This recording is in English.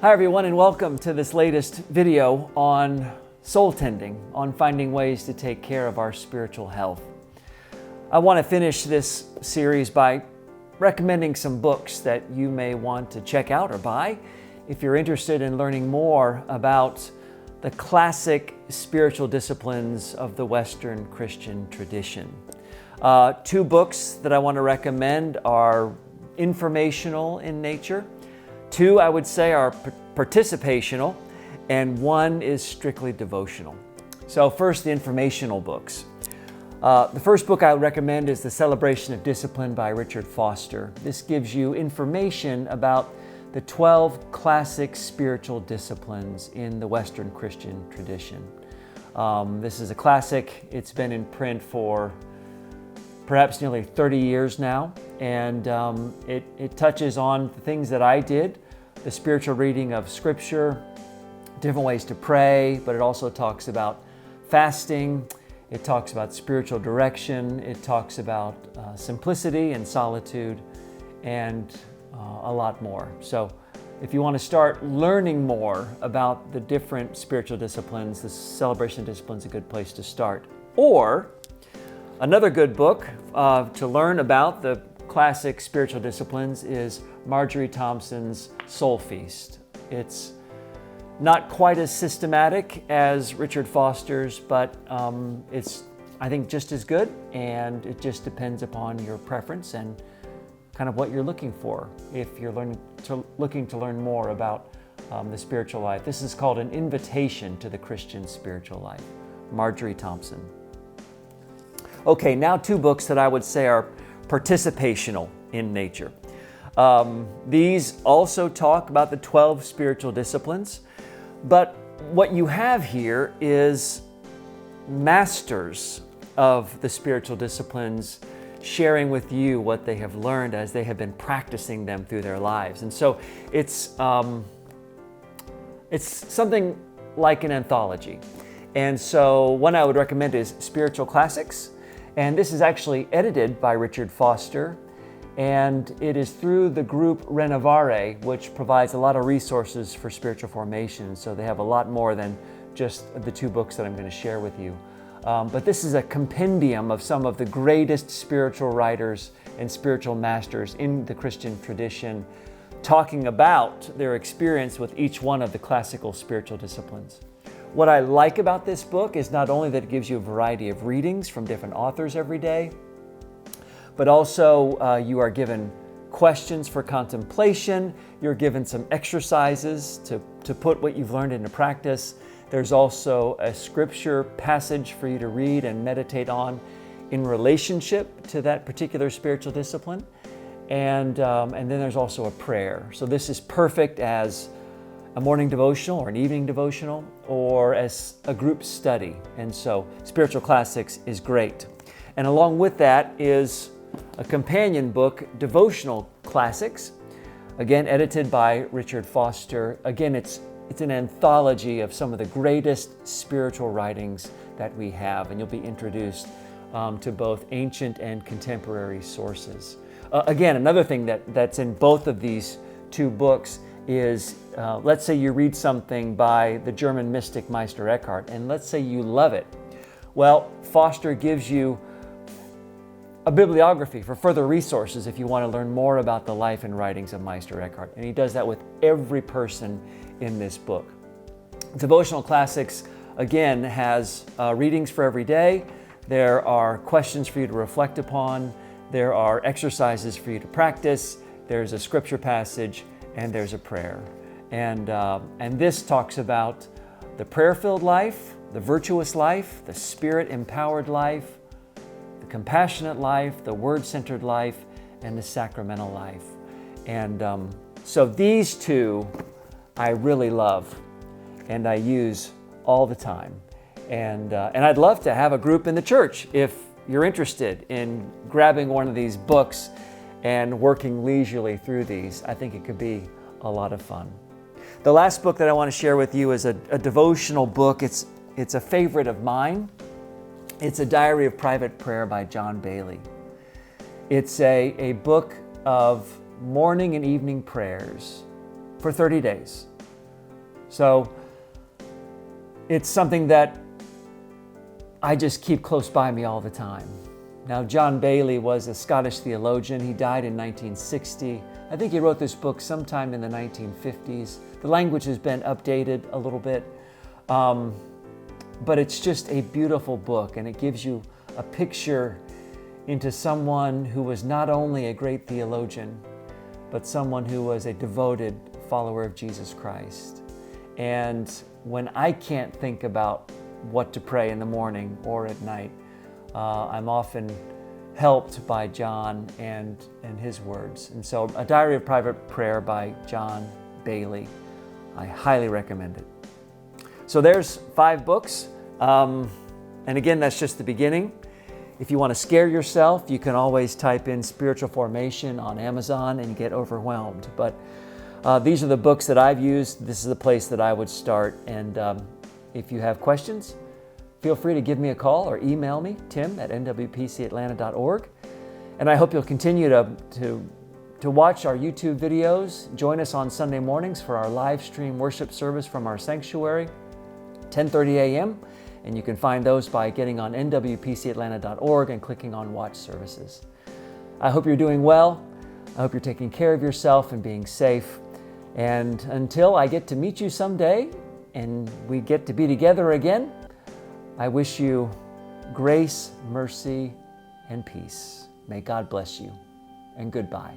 Hi everyone, and welcome to this latest video on soul tending, on finding ways to take care of our spiritual health. I want to finish this series by recommending some books that you may want to check out or buy if you're interested in learning more about the classic spiritual disciplines of the Western Christian tradition. Two books that I want to recommend are informational in nature. Two, I would say, are participational, and one is strictly devotional. So first, the informational books. The first book I would recommend is The Celebration of Discipline by Richard Foster. This gives you information about the 12 classic spiritual disciplines in the Western Christian tradition. This is a classic. It's been in print for perhaps nearly 30 years now, and it touches on the things that I did, the spiritual reading of Scripture, different ways to pray, but it also talks about fasting, it talks about spiritual direction, it talks about simplicity and solitude, and a lot more. So if you want to start learning more about the different spiritual disciplines, the Celebration of Discipline is a good place to start. Or another good book to learn about the classic spiritual disciplines is Marjorie Thompson's Soul Feast. It's not quite as systematic as Richard Foster's, but it's, I think, just as good, and it just depends upon your preference and kind of what you're looking for if you're looking to learn more about the spiritual life. This is called An Invitation to the Christian Spiritual Life, Marjorie Thompson. Okay, now two books that I would say are participational in nature. These also talk about the 12 spiritual disciplines, but what you have here is masters of the spiritual disciplines sharing with you what they have learned as they have been practicing them through their lives. And so it's something like an anthology. And so one I would recommend is Spiritual Classics. And this is actually edited by Richard Foster, and it is through the group Renovare, which provides a lot of resources for spiritual formation. So they have a lot more than just the two books that I'm going to share with you. But this is a compendium of some of the greatest spiritual writers and spiritual masters in the Christian tradition, talking about their experience with each one of the classical spiritual disciplines. What I like about this book is not only that it gives you a variety of readings from different authors every day, but also you are given questions for contemplation. You're given some exercises to put what you've learned into practice. There's also a scripture passage for you to read and meditate on in relationship to that particular spiritual discipline. And then there's also a prayer. So this is perfect as a morning devotional or an evening devotional, or as a group study. And so Spiritual Classics is great. And along with that is a companion book, Devotional Classics, again edited by Richard Foster. Again, it's an anthology of some of the greatest spiritual writings that we have, and you'll be introduced to both ancient and contemporary sources. Again, another thing that's in both of these two books is, let's say you read something by the German mystic Meister Eckhart, and let's say you love it. Well, Foster gives you a bibliography for further resources if you want to learn more about the life and writings of Meister Eckhart, and he does that with every person in this book. Devotional Classics, again, has readings for every day. There are questions for you to reflect upon. There are exercises for you to practice. There's a scripture passage, and there's a prayer. And this talks about the prayer-filled life, the virtuous life, the spirit-empowered life, the compassionate life, the word-centered life, and the sacramental life. And so these two I really love, and I use all the time. And I'd love to have a group in the church if you're interested in grabbing one of these books and working leisurely through these. I think it could be a lot of fun. The last book that I want to share with you is a devotional book. It's a favorite of mine. It's a Diary of Private Prayer by John Bailey. It's a book of morning and evening prayers for 30 days. So it's something that I just keep close by me all the time. Now, John Baillie was a Scottish theologian. He died in 1960. I think he wrote this book sometime in the 1950s. The language has been updated a little bit, but it's just a beautiful book, and it gives you a picture into someone who was not only a great theologian, but someone who was a devoted follower of Jesus Christ. And when I can't think about what to pray in the morning or at night, I'm often helped by John and his words. And so A Diary of Private Prayer by John Baillie, I highly recommend it. So there's 5 books. And again, that's just the beginning. If you want to scare yourself, you can always type in spiritual formation on Amazon and get overwhelmed. But these are the books that I've used. This is the place that I would start. And if you have questions, feel free to give me a call or email me, tim@nwpcatlanta.org. And I hope you'll continue to watch our YouTube videos. Join us on Sunday mornings for our live stream worship service from our sanctuary, 10:30 a.m. And you can find those by getting on nwpcatlanta.org and clicking on Watch Services. I hope you're doing well. I hope you're taking care of yourself and being safe. And until I get to meet you someday and we get to be together again, I wish you grace, mercy, and peace. May God bless you, and goodbye.